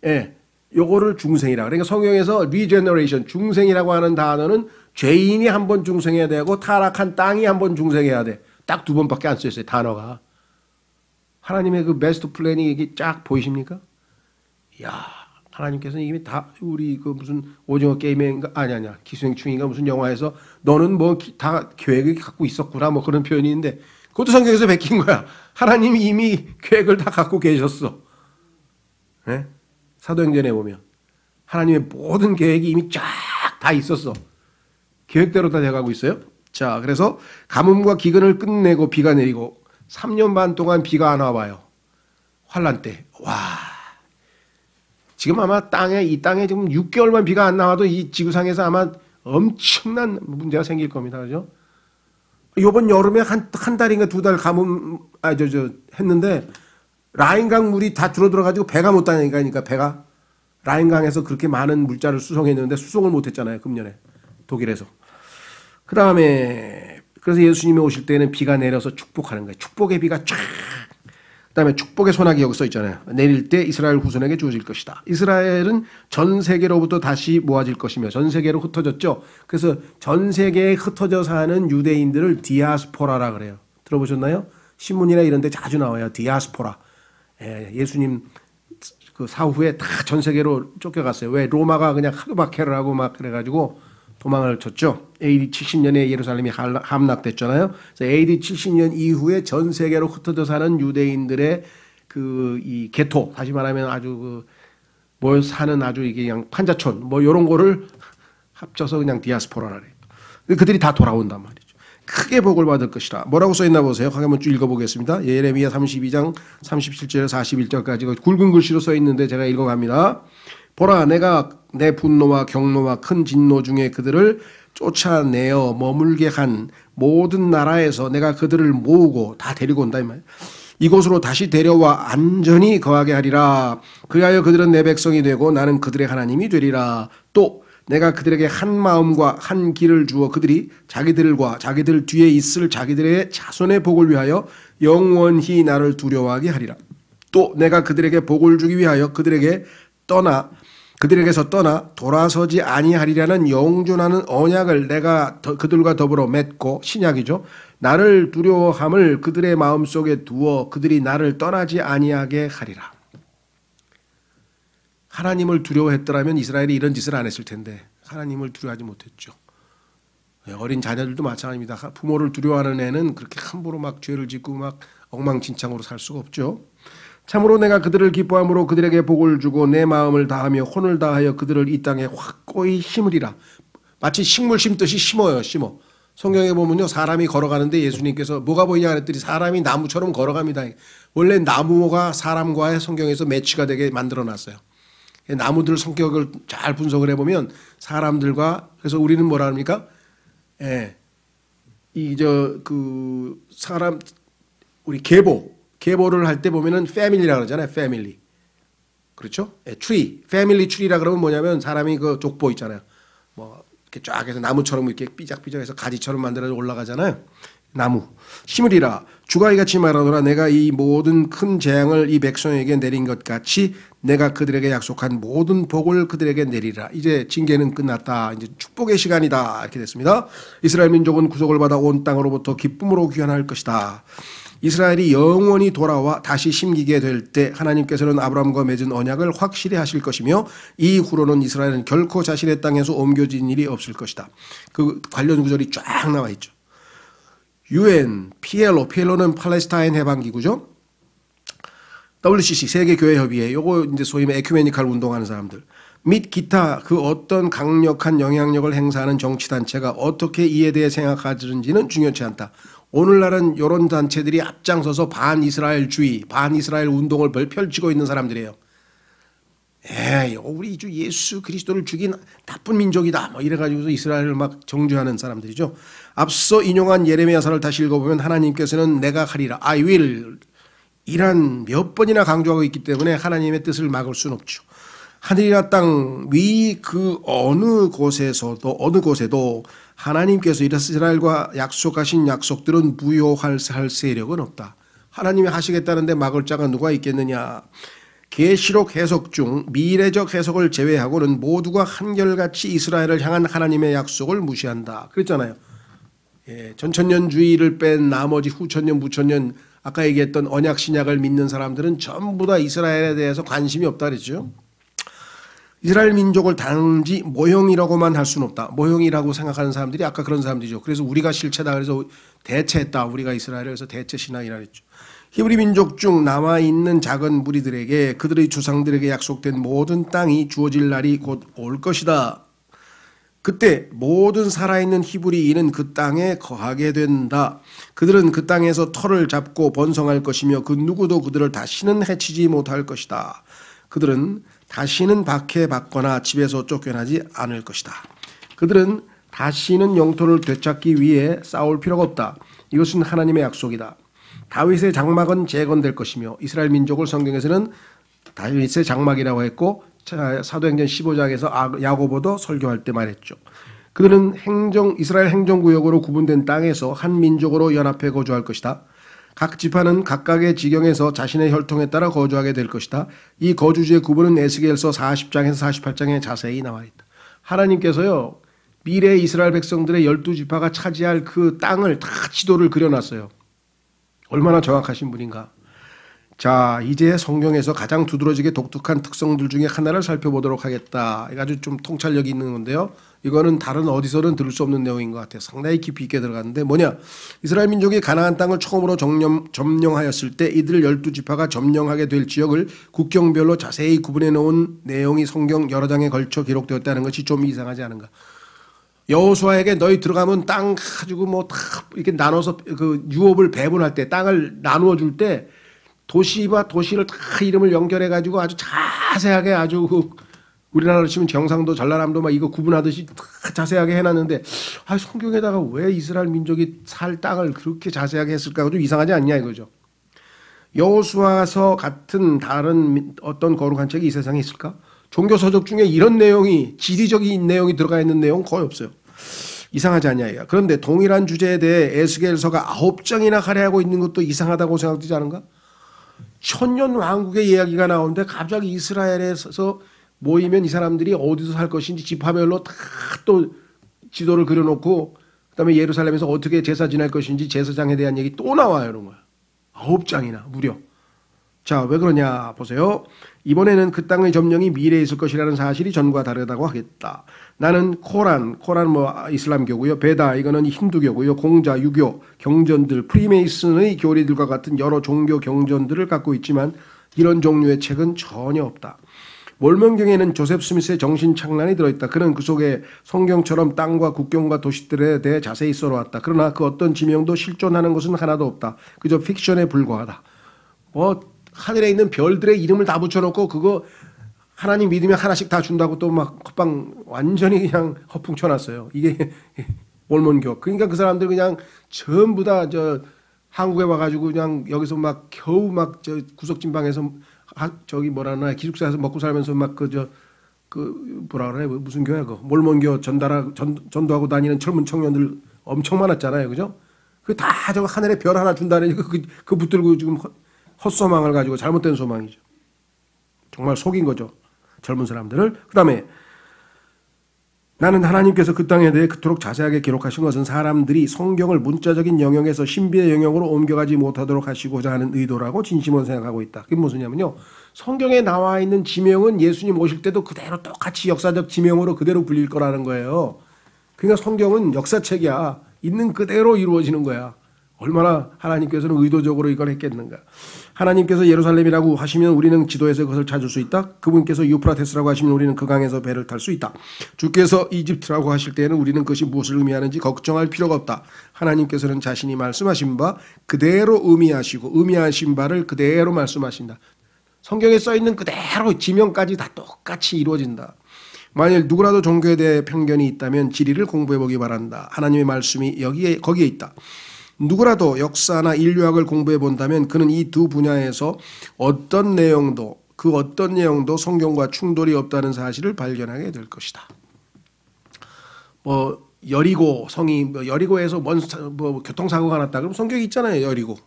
Speaker 1: 예. 요거를 중생이라. 그러니까 성경에서 regeneration, 중생이라고 하는 단어는 죄인이 한 번 중생해야 되고 타락한 땅이 한 번 중생해야 돼. 딱 두 번밖에 안 써있어요. 단어가. 하나님의 그 베스트 플랜이 이게 쫙 보이십니까? 이야, 하나님께서는 이미 다 우리 그 무슨 오징어 게임인가 아니야 기생충인가 무슨 영화에서 너는 뭐 다 계획을 갖고 있었구나 뭐 그런 표현이 있는데 그것도 성경에서 베낀 거야. 하나님이 이미 계획을 다 갖고 계셨어. 네? 사도행전에 보면 하나님의 모든 계획이 이미 쫙 다 있었어. 계획대로 다 돼가고 있어요. 자, 그래서 가뭄과 기근을 끝내고 비가 내리고 3년 반 동안 비가 안 와봐요. 환란 때. 와. 지금 아마 이 땅에 지금 6개월만 비가 안 나와도 이 지구상에서 아마 엄청난 문제가 생길 겁니다. 그죠? 이번 여름에 한 달인가 두 달 가뭄, 했는데 라인강 물이 다 줄어들어가지고 배가 못 다니니까 배가. 라인강에서 그렇게 많은 물자를 수송했는데 수송을 못했잖아요. 금년에 독일에서. 그 다음에 그래서 예수님이 오실 때는 비가 내려서 축복하는 거예요. 축복의 비가 쫙. 그 다음에 축복의 소나기 여기 써 있잖아요. 내릴 때 이스라엘 후손에게 주어질 것이다. 이스라엘은 전 세계로부터 다시 모아질 것이며 전 세계로 흩어졌죠. 그래서 전 세계에 흩어져 사는 유대인들을 디아스포라라 그래요. 들어보셨나요? 신문이나 이런 데 자주 나와요. 디아스포라. 예수님 그 사후에 다 전 세계로 쫓겨갔어요. 왜? 로마가 그냥 하도 박해를 하고 막 그래가지고 도망을 쳤죠. AD 70년에 예루살렘이 함락됐잖아요. 그래서 AD 70년 이후에 전 세계로 흩어져 사는 유대인들의 그 이 개토, 다시 말하면 아주 뭐 사는 아주 이게 그냥 판자촌 뭐 이런 거를 합쳐서 그냥 디아스포라라 그래요. 그들이 다 돌아온단 말이죠. 크게 복을 받을 것이라. 뭐라고 써있나 보세요. 한번 쭉 읽어보겠습니다. 예레미야 32장 37절에서 41절까지 굵은 글씨로 써있는데 제가 읽어갑니다. 보라, 내가 내 분노와 경노와 큰 진노 중에 그들을 쫓아내어 머물게 한 모든 나라에서 내가 그들을 모으고 다 데리고 온다 이 말이에요. 이곳으로 다시 데려와 안전히 거하게 하리라. 그리하여 그들은 내 백성이 되고 나는 그들의 하나님이 되리라. 또 내가 그들에게 한 마음과 한 길을 주어 그들이 자기들과 자기들 뒤에 있을 자기들의 자손의 복을 위하여 영원히 나를 두려워하게 하리라. 또 내가 그들에게 복을 주기 위하여 그들에게서 떠나 돌아서지 아니하리라는 영존하는 언약을 내가 그들과 더불어 맺고, 신약이죠. 나를 두려워함을 그들의 마음속에 두어 그들이 나를 떠나지 아니하게 하리라. 하나님을 두려워했더라면 이스라엘이 이런 짓을 안 했을 텐데 하나님을 두려워하지 못했죠. 어린 자녀들도 마찬가지입니다. 부모를 두려워하는 애는 그렇게 함부로 막 죄를 짓고 막 엉망진창으로 살 수가 없죠. 참으로 내가 그들을 기뻐함으로 그들에게 복을 주고 내 마음을 다하며 혼을 다하여 그들을 이 땅에 확고히 심으리라. 마치 식물 심듯이 심어요. 심어. 성경에 보면요, 사람이 걸어가는데 예수님께서 뭐가 보이냐 했더니 사람이 나무처럼 걸어갑니다. 원래 나무가 사람과의 성경에서 매치가 되게 만들어놨어요. 나무들 성격을 잘 분석을 해보면 사람들과, 그래서 우리는 뭐라 합니까? 우리 계보를 할 때 보면은 패밀리라 그러잖아요. 패밀리. 그렇죠? 트리. 패밀리 트리라 그러면 뭐냐면 사람이 그 족보 있잖아요. 뭐 이렇게 쫙 해서 나무처럼 이렇게 삐작삐작해서 가지처럼 만들어서 올라가잖아요. 나무. 심으리라. 주가 이같이 말하노라. 내가 이 모든 큰 재앙을 이 백성에게 내린 것 같이 내가 그들에게 약속한 모든 복을 그들에게 내리라. 이제 징계는 끝났다. 이제 축복의 시간이다. 이렇게 됐습니다. 이스라엘 민족은 구속을 받아 온 땅으로부터 기쁨으로 귀환할 것이다. 이스라엘이 영원히 돌아와 다시 심기게 될 때 하나님께서는 아브라함과 맺은 언약을 확실히 하실 것이며 이후로는 이스라엘은 결코 자신의 땅에서 옮겨진 일이 없을 것이다. 그 관련 구절이 쫙 나와 있죠. UN, PLO는 팔레스타인 해방기구죠. WCC, 세계교회협의회, 요거 이제 소위 에큐메니칼 운동하는 사람들 및 기타 그 어떤 강력한 영향력을 행사하는 정치단체가 어떻게 이에 대해 생각하는지는 중요치 않다. 오늘날은 이런 단체들이 앞장서서 반이스라엘주의, 반이스라엘 운동을 펼치고 있는 사람들이에요. 우리 주 예수 그리스도를 죽인 나쁜 민족이다. 뭐 이래가지고 이스라엘을 막 정죄하는 사람들이죠. 앞서 인용한 예레미야서를 다시 읽어보면 하나님께서는 내가 하리라, I will, 이란 몇 번이나 강조하고 있기 때문에 하나님의 뜻을 막을 수는 없죠. 하늘이나 땅 위 그 어느 곳에도 하나님께서 이스라엘과 약속하신 약속들은 무효할 세력은 없다. 하나님이 하시겠다는데 막을 자가 누가 있겠느냐. 계시록 해석 중 미래적 해석을 제외하고는 모두가 한결같이 이스라엘을 향한 하나님의 약속을 무시한다. 그랬잖아요. 전천년주의를 뺀 나머지 후천년, 무천년, 아까 얘기했던 언약 신약을 믿는 사람들은 전부 다 이스라엘에 대해서 관심이 없다 그랬죠. 이스라엘 민족을 단지 모형이라고만 할 수는 없다. 모형이라고 생각하는 사람들이 아까 그런 사람들이죠. 그래서 우리가 실체다. 그래서 대체했다. 우리가 이스라엘을 그래서 대체 신앙이라 그랬죠. 히브리 민족 중 남아있는 작은 무리들에게 그들의 조상들에게 약속된 모든 땅이 주어질 날이 곧 올 것이다. 그때 모든 살아있는 히브리인은 그 땅에 거하게 된다. 그들은 그 땅에서 터를 잡고 번성할 것이며 그 누구도 그들을 다시는 해치지 못할 것이다. 그들은 다시는 박해받거나 집에서 쫓겨나지 않을 것이다. 그들은 다시는 영토를 되찾기 위해 싸울 필요가 없다. 이것은 하나님의 약속이다. 다윗의 장막은 재건될 것이며 이스라엘 민족을 성경에서는 다윗의 장막이라고 했고 사도행전 15장에서 야고보도 설교할 때 말했죠. 그들은 이스라엘 행정구역으로 구분된 땅에서 한 민족으로 연합해 거주할 것이다. 각 지파는 각각의 지경에서 자신의 혈통에 따라 거주하게 될 것이다. 이 거주지의 구분은 에스겔서 40장에서 48장에 자세히 나와 있다. 하나님께서요, 미래 이스라엘 백성들의 12지파가 차지할 그 땅을 다 지도를 그려놨어요. 얼마나 정확하신 분인가. 자, 이제 성경에서 가장 두드러지게 독특한 특성들 중에 하나를 살펴보도록 하겠다. 이거 아주 좀 통찰력이 있는 건데요. 이거는 다른 어디서는 들을 수 없는 내용인 것 같아요. 상당히 깊이 있게 들어갔는데 뭐냐. 이스라엘 민족이 가나안 땅을 처음으로 점령하였을 때 이들 12지파가 점령하게 될 지역을 국경별로 자세히 구분해 놓은 내용이 성경 여러 장에 걸쳐 기록되었다는 것이 좀 이상하지 않은가. 여호수아에게 너희 들어가면 땅 가지고 뭐 다 이렇게 나눠서 그 유업을 배분할 때 땅을 나누어 줄 때 도시와 도시를 다 이름을 연결해 가지고 아주 자세하게 아주 그 우리나라로 치면 경상도 전라남도 막 이거 구분하듯이 다 자세하게 해놨는데 성경에다가 왜 이스라엘 민족이 살 땅을 그렇게 자세하게 했을까 좀 이상하지 않냐 이거죠. 여호수아서 같은 다른 어떤 거룩한 책이 이 세상에 있을까? 종교서적 중에 이런 내용이 지리적인 내용이 들어가 있는 내용 거의 없어요. 이상하지 않냐 이거. 그런데 동일한 주제에 대해 에스겔서가 9장이나 할애하고 있는 것도 이상하다고 생각되지 않은가? 천년 왕국의 이야기가 나오는데 갑자기 이스라엘에서 모이면 이 사람들이 어디서 살 것인지 지파별로 다 또 지도를 그려놓고 그다음에 예루살렘에서 어떻게 제사 지낼 것인지 제사장에 대한 얘기 또 나와요. 이런 거야. 9장이나 무려. 자, 왜 그러냐 보세요. 이번에는 그 땅의 점령이 미래에 있을 것이라는 사실이 전과 다르다고 하겠다. 나는 코란 뭐 이슬람교고요. 베다 이거는 힌두교고요. 공자, 유교, 경전들, 프리메이슨의 교리들과 같은 여러 종교 경전들을 갖고 있지만 이런 종류의 책은 전혀 없다. 몰몬경에는 조셉 스미스의 정신착란이 들어있다. 그는 그 속에 성경처럼 땅과 국경과 도시들에 대해 자세히 써놓았다. 그러나 그 어떤 지명도 실존하는 것은 하나도 없다. 그저 픽션에 불과하다. 뭐 하늘에 있는 별들의 이름을 다 붙여놓고 그거 하나님 믿으면 하나씩 다 준다고 또 막 헛방 완전히 그냥 허풍 쳐놨어요. 이게 몰몬교. 그러니까 그 사람들 그냥 전부 다 한국에 와가지고 그냥 여기서 막 겨우 막 구석진방에서 저기 뭐라나 기숙사에서 먹고 살면서 막 뭐라 그래 무슨 교야 그 몰몬교 전도하고 다니는 젊은 청년들 엄청 많았잖아요, 그죠? 그 다 저 하늘에 별 하나 준다는 그 붙들고 지금 헛소망을 가지고 잘못된 소망이죠. 정말 속인 거죠, 젊은 사람들을. 그다음에 나는 하나님께서 그 땅에 대해 그토록 자세하게 기록하신 것은 사람들이 성경을 문자적인 영역에서 신비의 영역으로 옮겨가지 못하도록 하시고자 하는 의도라고 진심으로 생각하고 있다. 그게 무슨냐면요, 성경에 나와 있는 지명은 예수님 오실 때도 그대로 똑같이 역사적 지명으로 그대로 불릴 거라는 거예요. 그러니까 성경은 역사책이야. 있는 그대로 이루어지는 거야. 얼마나 하나님께서는 의도적으로 이걸 했겠는가. 하나님께서 예루살렘이라고 하시면 우리는 지도에서 그것을 찾을 수 있다. 그분께서 유프라테스라고 하시면 우리는 그 강에서 배를 탈 수 있다. 주께서 이집트라고 하실 때에는 우리는 그것이 무엇을 의미하는지 걱정할 필요가 없다. 하나님께서는 자신이 말씀하신 바 그대로 의미하신 바를 그대로 말씀하신다. 성경에 써있는 그대로 지명까지 다 똑같이 이루어진다. 만일 누구라도 종교에 대해 편견이 있다면 지리를 공부해보기 바란다. 하나님의 말씀이 거기에 있다. 누구라도 역사나 인류학을 공부해 본다면 그는 이 두 분야에서 어떤 내용도 성경과 충돌이 없다는 사실을 발견하게 될 것이다. 뭐 여리고 성이 여리고에서 뭐 교통사고가 났다 그럼 성경에 있잖아요. 여리고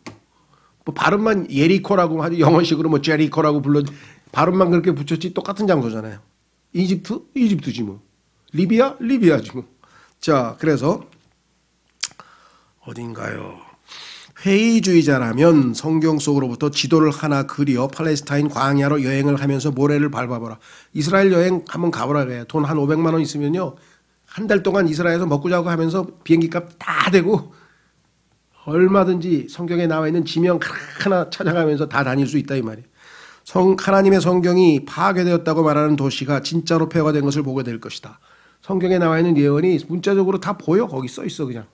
Speaker 1: 뭐 발음만 예리코라고 하지 영어식으로 뭐 제리코라고 불러 발음만 그렇게 붙였지 똑같은 장소잖아요. 이집트지 뭐. 리비아지 뭐. 자, 그래서 어딘가요? 회의주의자라면 성경 속으로부터 지도를 하나 그려 팔레스타인 광야로 여행을 하면서 모래를 밟아보라. 이스라엘 여행 한번 가보라 그래요. 돈 한 500만 원 있으면요, 한 달 동안 이스라엘에서 먹고 자고 하면서 비행기값 다 되고 얼마든지 성경에 나와 있는 지명 하나 찾아가면서 다 다닐 수 있다 이 말이에요. 하나님의 성경이 파괴되었다고 말하는 도시가 진짜로 폐허된 것을 보게 될 것이다. 성경에 나와 있는 예언이 문자적으로 다 보여. 거기 써 있어 그냥.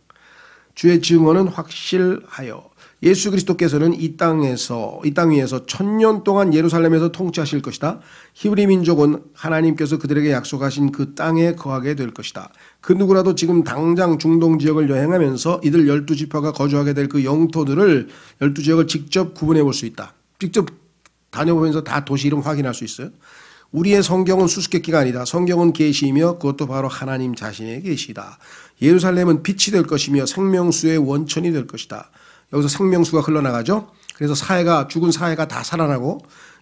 Speaker 1: 주의 증언은 확실하여 예수 그리스도께서는 이 땅 위에서 1000년 동안 예루살렘에서 통치하실 것이다. 히브리 민족은 하나님께서 그들에게 약속하신 그 땅에 거하게 될 것이다. 그 누구라도 지금 당장 중동 지역을 여행하면서 이들 12지파가 거주하게 될 그 영토들을 12지역을 직접 구분해 볼 수 있다. 직접 다녀보면서 다 도시 이름 확인할 수 있어요. 우리의 성경은 수수께끼가 아니다. 성경은 계시이며 그것도 바로 하나님 자신의 계시다. 예루살렘은 빛이 될 것이며 생명수의 원천이 될 것이다. 여기서 생명수가 흘러나가죠. 그래서 죽은 사회가 다 살아나고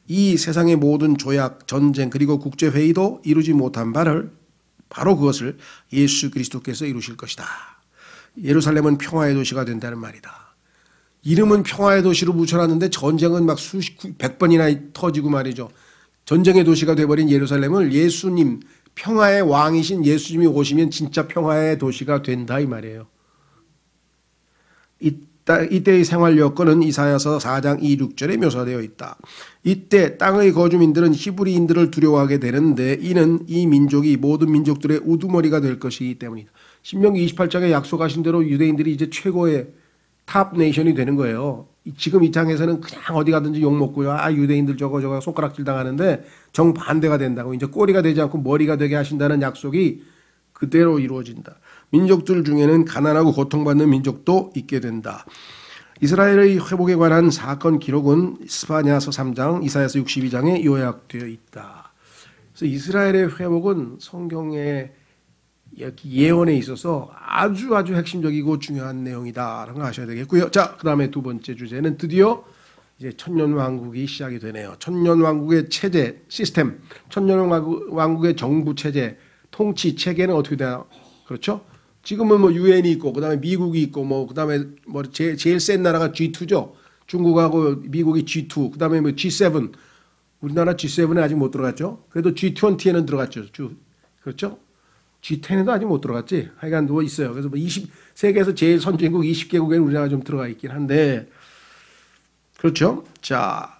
Speaker 1: 이 세상의 모든 조약, 전쟁 그리고 국제회의도 이루지 못한 바로 그것을 예수 그리스도께서 이루실 것이다. 예루살렘은 평화의 도시가 된다는 말이다. 이름은 평화의 도시로 붙여놨는데 전쟁은 막 100번이나 터지고 말이죠. 전쟁의 도시가 돼버린 예루살렘을 예수님, 평화의 왕이신 예수님이 오시면 진짜 평화의 도시가 된다 이 말이에요. 이때의 생활 여건은 이사야서 4장 2, 6절에 묘사되어 있다. 이때 땅의 거주민들은 히브리인들을 두려워하게 되는데 이는 이 민족이 모든 민족들의 우두머리가 될 것이기 때문이다. 신명기 28장에 약속하신 대로 유대인들이 이제 최고의 탑 네이션이 되는 거예요. 지금 이 땅에서는 그냥 어디 가든지 욕먹고요. 유대인들 저거 손가락질 당하는데 정반대가 된다고. 이제 꼬리가 되지 않고 머리가 되게 하신다는 약속이 그대로 이루어진다. 민족들 중에는 가난하고 고통받는 민족도 있게 된다. 이스라엘의 회복에 관한 사건 기록은 스바냐서 3장, 이사야서 62장에 요약되어 있다. 그래서 이스라엘의 회복은 성경의 예언에 있어서 아주 핵심적이고 중요한 내용이다라는 걸 아셔야 되겠고요. 자, 그 다음에 두 번째 주제는 드디어 이제 천년왕국이 시작이 되네요. 천년왕국의 체제, 시스템, 천년왕국의 정부 체제, 통치 체계는 어떻게 되나? 그렇죠? 지금은 뭐 유엔이 있고, 그 다음에 미국이 있고, 그 다음에 제일 센 나라가 G2죠. 중국하고 미국이 G2, 그 다음에 G7. 우리나라 G7에 아직 못 들어갔죠. 그래도 G20에는 들어갔죠. 그렇죠? G10에도 아직 못 들어갔지. 하여간 누워 있어요. 그래서 세계에서 제일 선진국 20개국에는 우리나라가 좀 들어가 있긴 한데, 그렇죠? 자,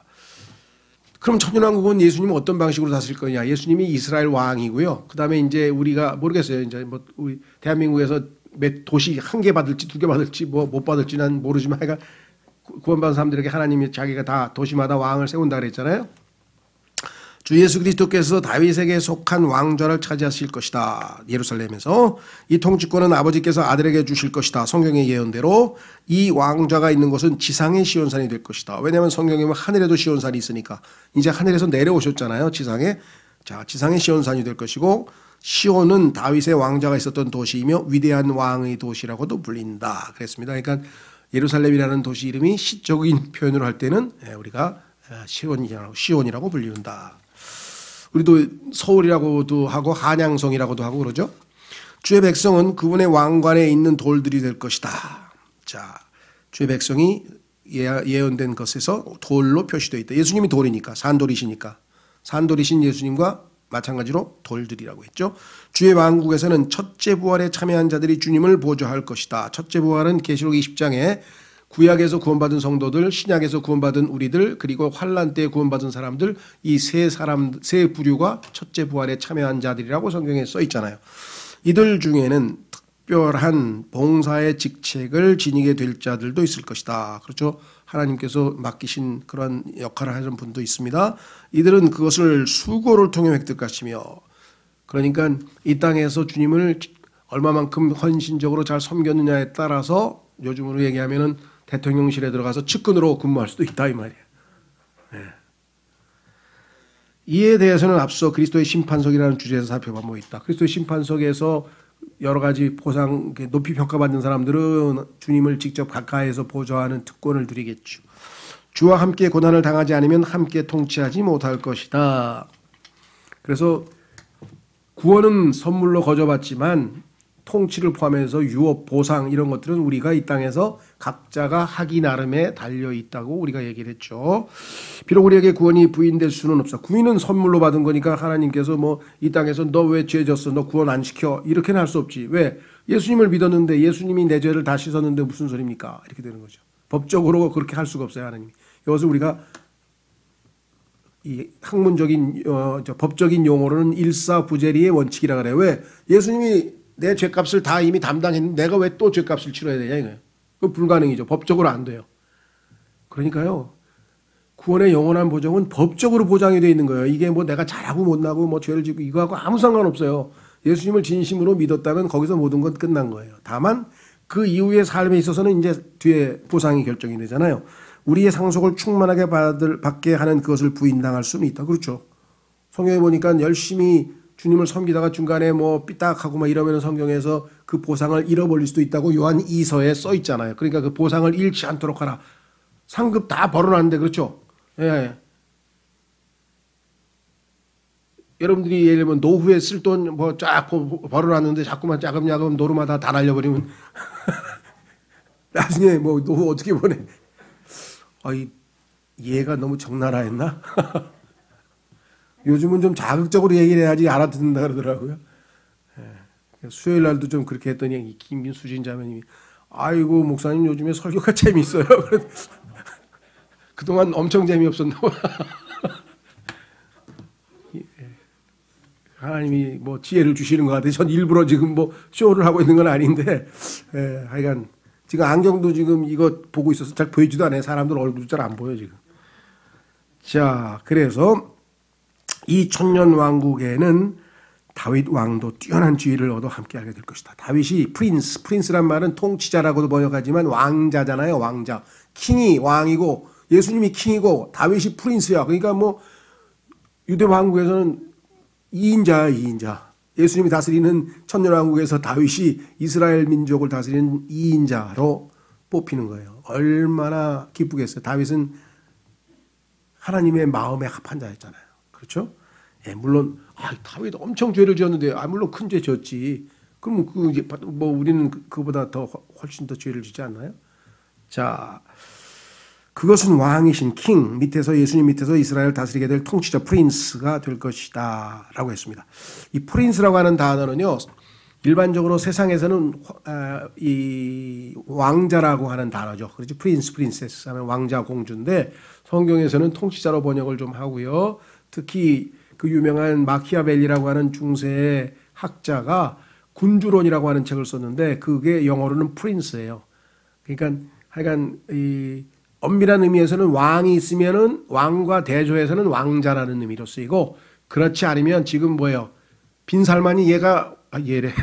Speaker 1: 그럼 천년왕국은 예수님은 어떤 방식으로 다스릴 거냐? 예수님이 이스라엘 왕이고요. 그 다음에 이제 우리가 모르겠어요. 이제 우리 대한민국에서 도시 1개 받을지 2개 받을지 못 받을지 난 모르지만 하여간 구원받은 사람들에게 하나님이 자기가 다 도시마다 왕을 세운다 그랬잖아요. 주 예수 그리스도께서 다윗에게 속한 왕좌를 차지하실 것이다. 예루살렘에서 이 통치권은 아버지께서 아들에게 주실 것이다. 성경의 예언대로 이 왕좌가 있는 곳은 지상의 시온산이 될 것이다. 왜냐하면 성경에 보면 하늘에도 시온산이 있으니까 이제 하늘에서 내려오셨잖아요. 지상에. 자, 지상의 시온산이 될 것이고 시온은 다윗의 왕좌가 있었던 도시이며 위대한 왕의 도시라고도 불린다. 그랬습니다. 그러니까 예루살렘이라는 도시 이름이 시적인 표현으로 할 때는 우리가 시온이라고 불리운다. 우리도 서울이라고도 하고 한양성이라고도 하고 그러죠. 주의 백성은 그분의 왕관에 있는 돌들이 될 것이다. 자, 주의 백성이 예언된 것에서 돌로 표시되어 있다. 예수님이 돌이니까, 산돌이시니까. 산돌이신 예수님과 마찬가지로 돌들이라고 했죠. 주의 왕국에서는 첫째 부활에 참여한 자들이 주님을 보좌할 것이다. 첫째 부활은 계시록 20장에 구약에서 구원받은 성도들, 신약에서 구원받은 우리들, 그리고 환란 때 구원받은 사람들, 이 세 부류가 첫째 부활에 참여한 자들이라고 성경에 써 있잖아요. 이들 중에는 특별한 봉사의 직책을 지니게 될 자들도 있을 것이다. 그렇죠? 하나님께서 맡기신 그런 역할을 하는 분도 있습니다. 이들은 그것을 수고를 통해 획득하시며, 그러니까 이 땅에서 주님을 얼마만큼 헌신적으로 잘 섬겼느냐에 따라서 요즘으로 얘기하면은 대통령실에 들어가서 측근으로 근무할 수도 있다 이 말이에요. 네. 이에 대해서는 앞서 그리스도의 심판석이라는 주제에서 살펴보고 있다. 그리스도의 심판석에서 여러 가지 보상, 높이 평가받는 사람들은 주님을 직접 가까이에서 보좌하는 특권을 누리겠죠. 주와 함께 고난을 당하지 않으면 함께 통치하지 못할 것이다. 그래서 구원은 선물로 거저받지만 통치를 포함해서 유업, 보상 이런 것들은 우리가 이 땅에서 각자가 하기 나름에 달려있다고 우리가 얘기를 했죠. 비록 우리에게 구원이 부인될 수는 없어. 구원은 선물로 받은 거니까 하나님께서 이 땅에서 너 왜 죄 졌어? 너 구원 안 시켜? 이렇게는 할 수 없지. 왜? 예수님을 믿었는데 예수님이 내 죄를 다 씻었는데 무슨 소리입니까? 이렇게 되는 거죠. 법적으로 그렇게 할 수가 없어요. 하나님이. 이것을 우리가 이 학문적인 법적인 용어로는 일사부재리의 원칙이라 그래요. 왜? 예수님이 내 죄값을 다 이미 담당했는데 내가 왜 또 죄값을 치러야 되냐 이거예요. 그건 불가능이죠. 법적으로 안 돼요. 그러니까요. 구원의 영원한 보장은 법적으로 보장이 되어 있는 거예요. 이게 내가 잘하고 못나고 죄를 짓고 이거하고 아무 상관없어요. 예수님을 진심으로 믿었다면 거기서 모든 건 끝난 거예요. 다만 그 이후의 삶에 있어서는 이제 뒤에 보상이 결정이 되잖아요. 우리의 상속을 충만하게 받게 하는 그것을 부인당할 수는 있다. 그렇죠. 성경에 보니까 열심히 주님을 섬기다가 중간에 뭐 삐딱하고 막 이러면 성경에서 그 보상을 잃어버릴 수도 있다고 요한 2서에 써 있잖아요. 그러니까 그 보상을 잃지 않도록 하라. 상급 다 벌어놨는데 그렇죠? 예. 여러분들이 예를 들면 노후에 쓸 돈 뭐 쫙 벌어놨는데 자꾸만 짜금야금 노름하다 다 날려버리면 나중에 뭐 노후 어떻게 보내? 얘가 너무 적나라했나? 요즘은 좀 자극적으로 얘기를 해야지 알아듣는다 그러더라고요. 예. 수요일 날도 좀 그렇게 했더니 김민수 진자매님이 아이고 목사님 요즘에 설교가 재밌어요. 그동안 엄청 재미없었나 봐. 하나님이 뭐 지혜를 주시는 것 같아요. 전 일부러 지금 뭐 쇼를 하고 있는 건 아닌데, 하여간 지금 안경도 지금 이거 보고 있어서 잘 보이지도 않아요. 사람들 얼굴도 잘 안 보여 지금. 자, 그래서 이 천년 왕국에는 다윗 왕도 뛰어난 지위를 얻어 함께하게 될 것이다. 다윗이 프린스란 말은 통치자라고도 번역하지만 왕자잖아요. 왕자. 킹이 왕이고 예수님이 킹이고 다윗이 프린스야. 그러니까 뭐 유대 왕국에서는 2인자야. 예수님이 다스리는 천년왕국에서 다윗이 이스라엘 민족을 다스리는 2인자로 뽑히는 거예요. 얼마나 기쁘겠어요. 다윗은 하나님의 마음에 합한 자였잖아요. 그렇죠? 예, 물론 다윗 엄청 죄를 지었는데 물론 큰 죄 지었지. 그럼 뭐 우리는 그보다 더 훨씬 더 죄를 짓지 않나요? 자, 그것은 왕이신 킹 밑에서 예수님 밑에서 이스라엘 다스리게 될 통치자 프린스가 될 것이다 라고 했습니다. 이 프린스라고 하는 단어는요, 일반적으로 세상에서는 이 왕자라고 하는 단어죠. 그렇죠? 프린세스 하면 왕자 공주인데 성경에서는 통치자로 번역을 좀 하고요. 특히 그 유명한 마키아벨리라고 하는 중세 학자가 군주론이라고 하는 책을 썼는데 그게 영어로는 프린스예요. 그러니까 하여간 이 엄밀한 의미에서는 왕이 있으면은 왕과 대조해서는 왕자라는 의미로 쓰이고, 그렇지 않으면 지금 뭐예요? 빈살만이 얘래.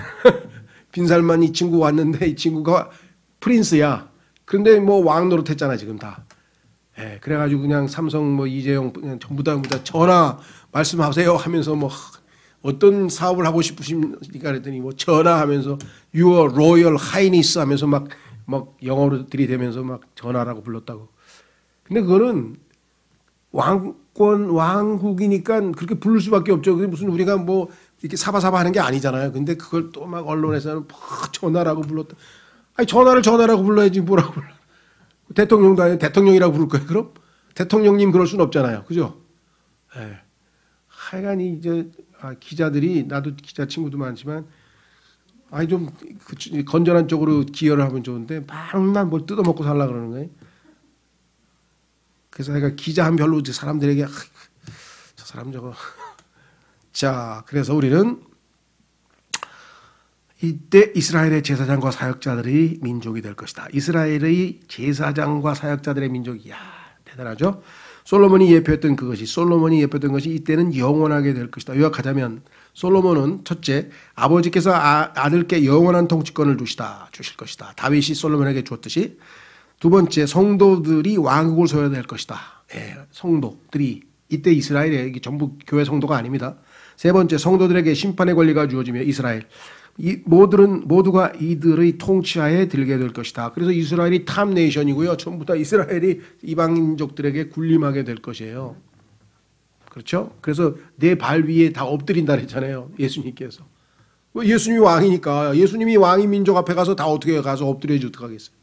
Speaker 1: 빈살만 이 친구 왔는데 이 친구가 프린스야. 그런데 뭐 왕 노릇했잖아 지금 다. 예, 그래가지고 그냥 삼성 뭐 이재용 그냥 전부 다 전화 말씀하세요 하면서 뭐 어떤 사업을 하고 싶으십니까 그랬더니 뭐 전화하면서 Your Royal Highness 하면서 막 영어로 들이대면서 막 전하라고 불렀다고. 근데 그거는 왕국이니까 그렇게 부를 수밖에 없죠. 그게 무슨 우리가 뭐 이렇게 사바사바 하는 게 아니잖아요. 근데 그걸 또 막 언론에서는 막 전하라고 불렀다. 아니, 전하라고 불러야지 뭐라고 불러. 대통령도 아니고 대통령이라고 부를 거예요, 그럼? 대통령님 그럴 수는 없잖아요. 그죠? 예. 하여간 이제 기자들이, 나도 기자 친구도 많지만 좀 건전한 쪽으로 기여를 하면 좋은데 맨날 뭘 뜯어먹고 살라 그러는 거예요. 그래서 내가 기자한 별로 사람들에게 저 사람 저거. 자, 그래서 우리는 이때 이스라엘의 제사장과 사역자들이 민족이 될 것이다. 이스라엘의 제사장과 사역자들의 민족이 대단하죠. 솔로몬이 예표했던 것이 이때는 영원하게 될 것이다. 요약하자면 솔로몬은 첫째, 아버지께서 아들께 영원한 통치권을 주실 것이다. 다윗이 솔로몬에게 주었듯이. 두 번째, 성도들이 왕국을 소유될 것이다. 예, 성도들이 이때 이스라엘에 이게 전부 교회 성도가 아닙니다. 세 번째, 성도들에게 심판의 권리가 주어지며 이스라엘 모두가 이들의 통치하에 들게 될 것이다. 그래서 이스라엘이 탑 네이션이고요. 전부 다 이스라엘이 이방인족들에게 군림하게 될 것이에요. 그렇죠? 그래서 내 발 위에 다 엎드린다 그랬잖아요. 예수님께서. 예수님이 왕이니까. 예수님이 왕인 민족 앞에 가서 다 어떻게 가서 엎드려야지 어떡하겠어요.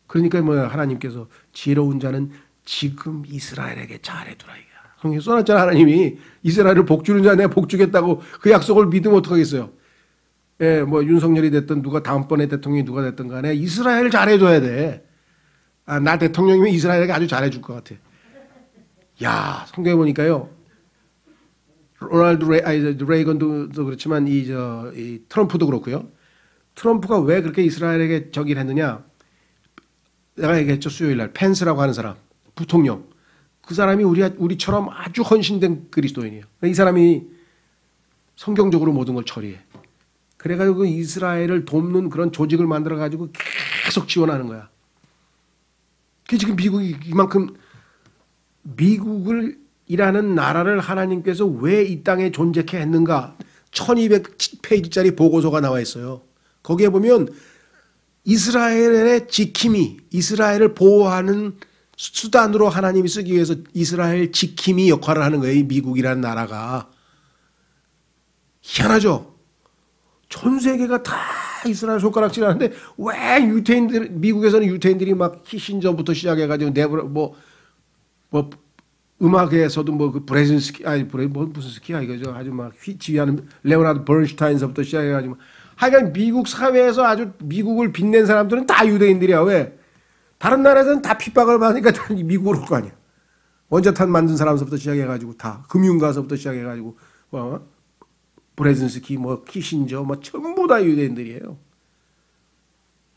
Speaker 1: 그러니까 하나님께서 지혜로운 자는 지금 이스라엘에게 잘해두라. 성경에 써놨잖아. 하나님이 이스라엘을 복주는 자 내가 복주겠다고 그 약속을 믿으면 어떡하겠어요. 예, 뭐 윤석열이 됐든 다음번에 대통령이 누가 됐든 간에 이스라엘 잘해줘야 돼. 나 대통령이면 이스라엘에게 아주 잘해줄 것 같아. 야, 성경에 보니까요. 로널드 레이건도 그렇지만 이 트럼프도 그렇고요. 트럼프가 왜 그렇게 이스라엘에게 저기를 했느냐? 내가 얘기했죠. 수요일 날 펜스라고 하는 사람, 부통령. 그 사람이 우리처럼 아주 헌신된 그리스도인이에요. 이 사람이 성경적으로 모든 걸 처리해. 그래가지고 이스라엘을 돕는 그런 조직을 만들어가지고 계속 지원하는 거야. 그게 지금 미국이 이만큼 미국을 이라는 나라를 하나님께서 왜 이 땅에 존재케 했는가? 1200페이지짜리 보고서가 나와 있어요. 거기에 보면 이스라엘의 지킴이, 이스라엘을 보호하는 수단으로 하나님이 쓰기 위해서 이스라엘 지킴이 역할을 하는 거예요. 이 미국이라는 나라가. 희한하죠? 전 세계가 다 이스라엘 손가락질 하는데 왜 유태인들, 미국에서는 유태인들이 막 키신저부터 시작해가지고 음악에서도 그 브레진스키, 무슨 스키야 이거죠. 아주 막 지휘하는 레오나르도 버른슈타인서부터 시작해가지고 하여간 미국 사회에서 아주 미국을 빛낸 사람들은 다 유대인들이야. 왜? 다른 나라에서는 다 핍박을 받으니까 다 미국으로 올 거 아니야. 원자탄 만든 사람서부터 시작해가지고 다 금융가서부터 시작해가지고 브레진스키, 키신저, 전부 다 유대인들이에요.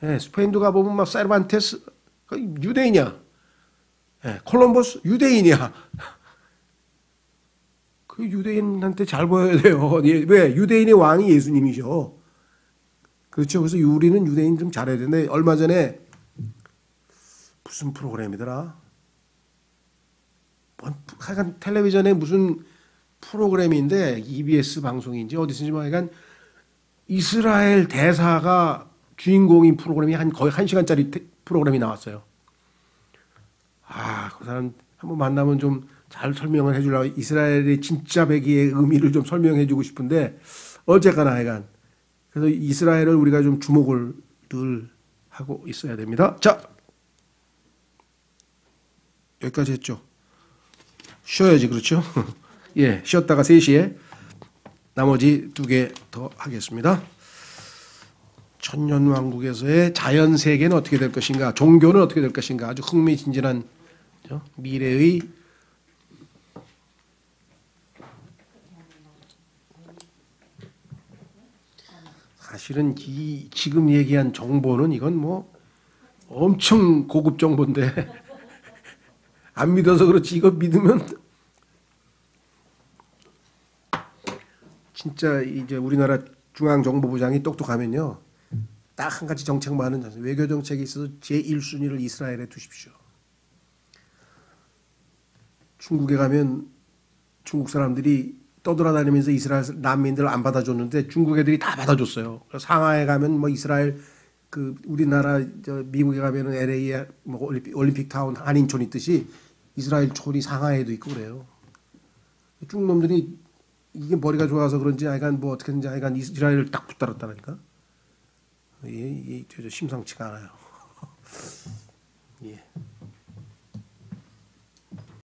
Speaker 1: 예, 스페인도 가보면 막 세르반테스 유대인이야. 예, 콜럼버스 유대인이야. 그 유대인한테 잘 보여야 돼요. 왜? 유대인의 왕이 예수님이죠. 그렇죠. 그래서 우리는 유대인 좀 잘해야 되는데 얼마 전에 무슨 프로그램이더라? 하여간 텔레비전에 무슨 프로그램인데 EBS 방송인지 어디서인지 하여간 이스라엘 대사가 주인공인 프로그램이 거의 1시간짜리 프로그램이 나왔어요. 그 사람 한번 만나면 좀 잘 설명을 해주려고 이스라엘의 진짜 배기의 의미를 좀 설명해 주고 싶은데 어쨌거나 하여간 그래서 이스라엘을 우리가 좀 주목을 늘 하고 있어야 됩니다. 자, 여기까지 했죠. 쉬어야지 그렇죠? 예, 쉬었다가 3시에 나머지 2개 더 하겠습니다. 천년왕국에서의 자연세계는 어떻게 될 것인가, 종교는 어떻게 될 것인가, 아주 흥미진진한 미래의 사실은 지금 얘기한 정보는 이건 엄청 고급 정보인데 안 믿어서 그렇지 이거 믿으면 진짜 이제 우리나라 중앙정보부장이 똑똑하면요 딱 한 가지 정책만 하는 외교 정책이 있어서 제1순위를 이스라엘에 두십시오. 중국에 가면 중국 사람들이 떠돌아다니면서 이스라엘 난민들 안 받아줬는데 중국 애들이 다 받아줬어요. 상하이에 가면 이스라엘 우리나라 미국에 가면은 LA에 올림픽 타운 한인촌 있듯이 이스라엘 촌이 상하이에도 있고 그래요. 중국 놈들이 이게 머리가 좋아서 그런지 하여간 어떻게든지 하여간 이스라엘을 딱 붙들었다니까. 이게 심상치가 않아요. 예.